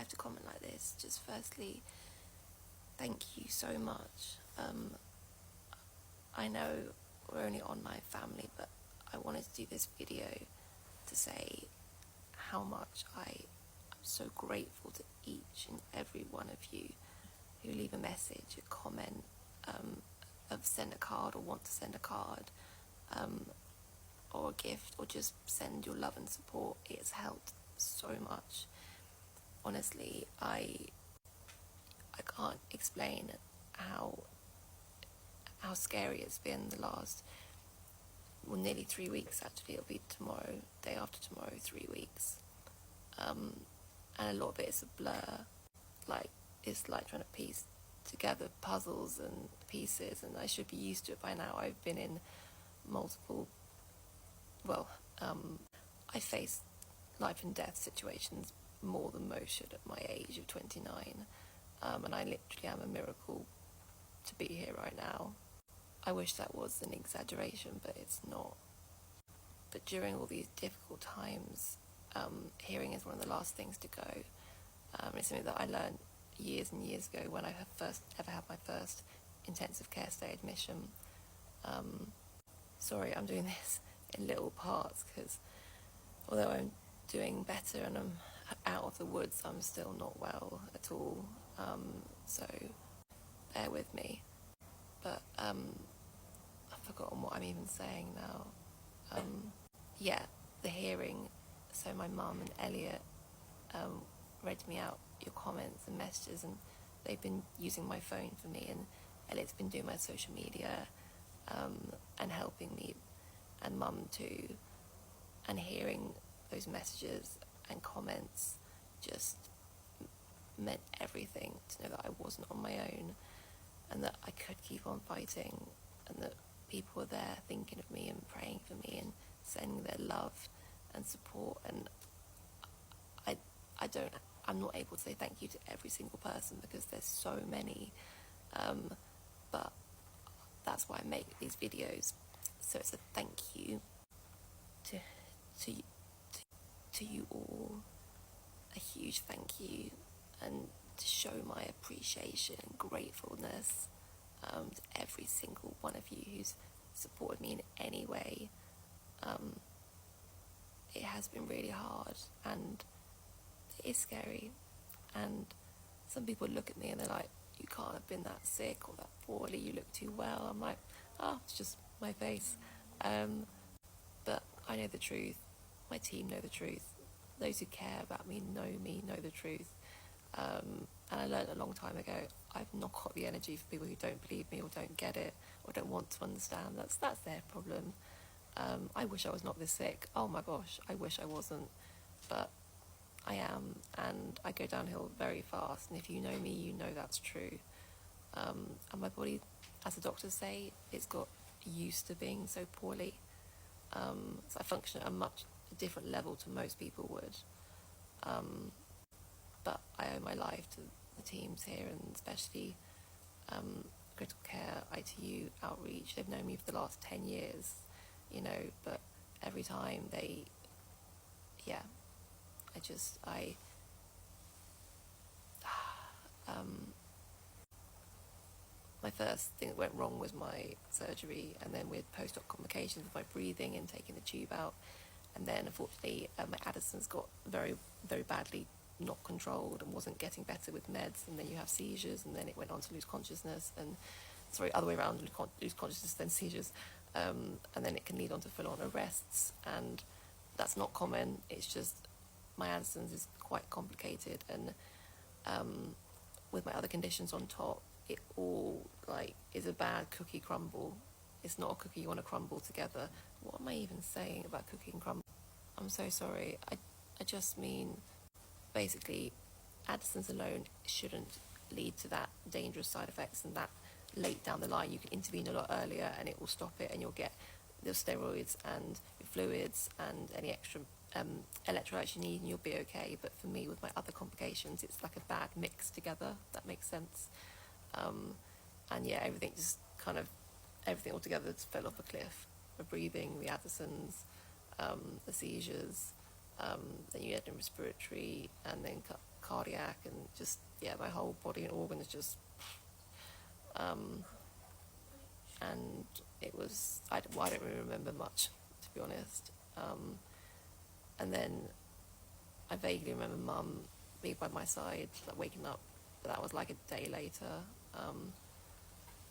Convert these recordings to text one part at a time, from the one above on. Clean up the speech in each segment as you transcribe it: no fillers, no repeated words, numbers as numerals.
have to comment like this. Just firstly, thank you so much. I know we're only online family, but I wanted to do this video to say how much I am so grateful to each and every one of you who leave a message, a comment, have sent a card or want to send a card, or a gift, or just send your love and support. It's helped so much. Honestly, I can't explain how scary it's been the last, well, nearly 3 weeks actually. It'll be tomorrow, day after tomorrow, 3 weeks. And a lot of it is a blur. Like, it's like trying to piece together puzzles and pieces, and I should be used to it by now. I've been in multiple, I face life and death situations more than most should at my age of 29, and I literally am a miracle to be here right now. I wish that was an exaggeration, but it's not. But during all these difficult times, hearing is one of the last things to go. It's something that I learned years and years ago when I first ever had my first intensive care stay admission. Sorry, I'm doing this in little parts because although I'm doing better and I'm out of the woods, I'm still not well at all. So bear with me. But I've forgotten what I'm even saying now. Yeah, the hearing. So my mum and Elliot read me out your comments and messages, and they've been using my phone for me, and Elliot's been doing my social media and helping me, and Mum too. And hearing those messages and comments just meant everything, to know that I wasn't on my own and that I could keep on fighting, and that people were there thinking of me and praying for me and sending their love and support. And I'm not able to say thank you to every single person because there's so many, but that's why I make these videos. So it's a thank you to you all, a huge thank you, and to show my appreciation and gratefulness to every single one of you who's supported me in any way. It has been really hard, and it is scary, and some people look at me and they're like, you can't have been that sick or that poorly, you look too well. I'm like, it's just my face. But I know the truth, my team know the truth, those who care about me know the truth. And I learned a long time ago, I've not got the energy for people who don't believe me or don't get it or don't want to understand. That's their problem. I wish I was not this sick. Oh my gosh, I wish I wasn't, but I am, and I go downhill very fast, and if you know me, you know that's true. And my body, as the doctors say, it's got used to being so poorly. So I function at a much different level to most people would. But I owe my life to the teams here, and especially critical care, ITU, outreach. They've known me for the last 10 years, but every time my first thing that went wrong was my surgery, and then with post-op complications with my breathing and taking the tube out. And then unfortunately my Addison's got very, very badly not controlled and wasn't getting better with meds, and then you have seizures, and then it went on to lose consciousness, and other way around, lose consciousness then seizures, and then it can lead on to full-on arrests. And that's not common, it's just my Addison's is quite complicated, and with my other conditions on top, it all is a bad cookie crumble. It's not a cookie you want to crumble together. What am I even saying about cookie and crumble? I'm so sorry. I just mean, basically, Addison's alone shouldn't lead to that dangerous side effects, and that late down the line you can intervene a lot earlier and it will stop it, and you'll get the steroids and your fluids and any extra electrolytes you need, and you'll be okay. But for me, with my other complications, it's like a bad mix together, if that makes sense. And yeah, everything altogether just fell off a cliff. The breathing, the Addison's, the seizures, then you had a respiratory, and then cardiac, and just, yeah, my whole body and organs just, and it was, I don't really remember much, to be honest. And then I vaguely remember Mum being by my side, like waking up, but that was like a day later.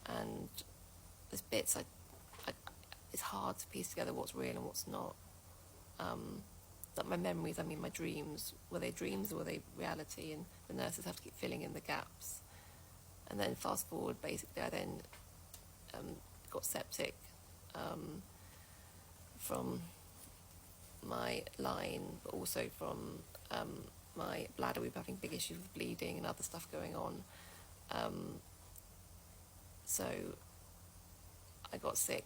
And there's bits it's hard to piece together what's real and what's not. Like my memories, I mean my dreams, were they dreams or were they reality? And the nurses have to keep filling in the gaps. And then fast forward, basically, I then got septic from my line, but also from my bladder. We were having big issues with bleeding and other stuff going on. So I got sick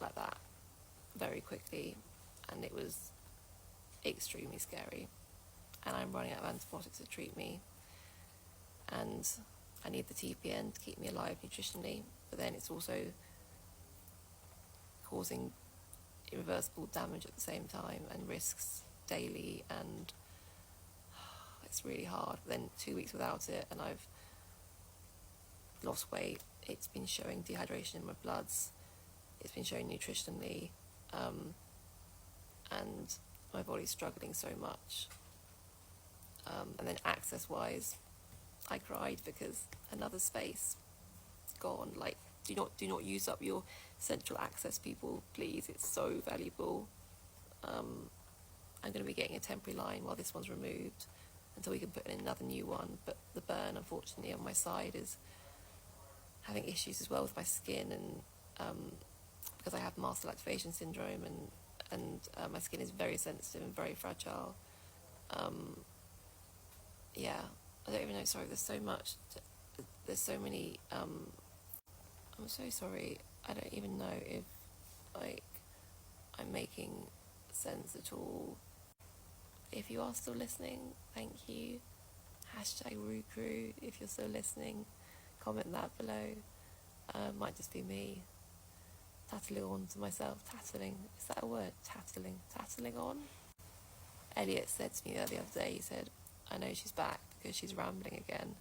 like that very quickly, and it was extremely scary. And I'm running out of antibiotics to treat me, and I need the TPN to keep me alive nutritionally, but then it's also causing irreversible damage at the same time and risks daily, and it's really hard. But then 2 weeks without it and I've lost weight. It's been showing dehydration in my bloods, it's been showing nutritionally, and my body's struggling so much. And then access wise, I cried because another space gone. Like, do not use up your central access, people, please. It's so valuable. I'm going to be getting a temporary line while this one's removed until we can put in another new one. But the burn, unfortunately, on my side is having issues as well with my skin, and because I have master activation syndrome, and my skin is very sensitive and very fragile. Yeah, I don't even know. Sorry, there's so much. There's so many. I'm so sorry. I don't even know if like I'm making sense at all. If you are still listening, thank you. Hashtag Roo Crew. If you're still listening, comment that below. Might just be me tattling on to myself. Tattling, is that a word? Tattling on. Elliot said to me the other day, he said, I know she's back because she's rambling again.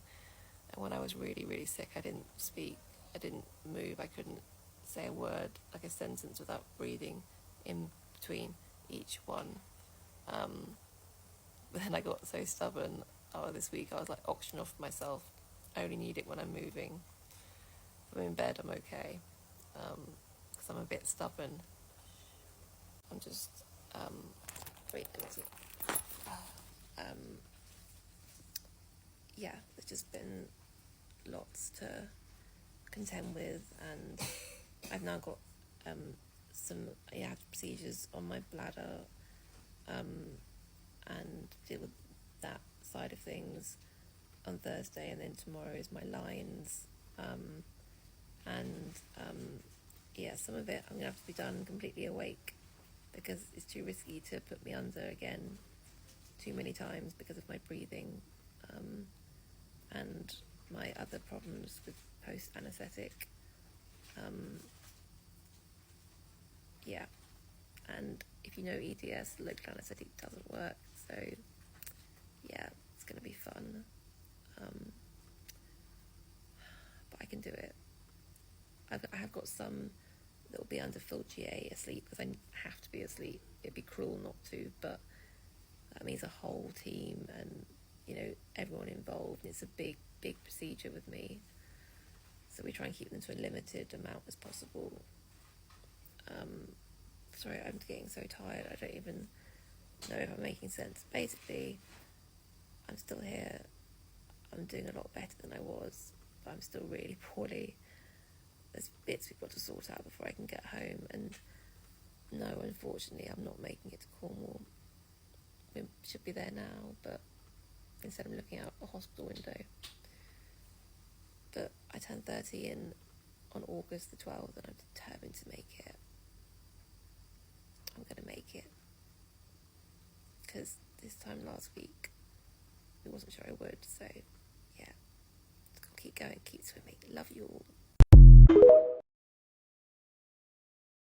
And when I was really, really sick, I didn't speak, I didn't move, I couldn't say a word, like a sentence, without breathing in between each one. But then I got so stubborn this week, I was like auctioning off myself. I only need it when I'm moving. If I'm in bed, I'm okay, because I'm a bit stubborn. I'm just, wait, let me see. Yeah, there's just been lots to contend with, and I've now got some procedures on my bladder, and deal with that side of things on Thursday, and then tomorrow is my lines, and yeah, some of it I'm gonna have to be done completely awake because it's too risky to put me under again too many times because of my breathing, and my other problems with post-anaesthetic. Yeah, and if you know EDS, local anaesthetic doesn't work, so yeah, it's going to be fun, but I can do it. I have got some that will be under full GA asleep because I have to be asleep. It'd be cruel not to, but that means a whole team and, you know, everyone involved, and it's a big procedure with me, so we try and keep them to a limited amount as possible. Sorry, I'm getting so tired, I don't even know if I'm making sense. Basically, I'm still here, I'm doing a lot better than I was, but I'm still really poorly. There's bits we've got to sort out before I can get home, and no, unfortunately, I'm not making it to Cornwall. We should be there now, but instead I'm looking out a hospital window. But I turned 30 on August the 12th, and I'm determined to make it. I'm going to make it. Because this time last week, I wasn't sure I would, so yeah. Keep going, keep swimming. Love you all.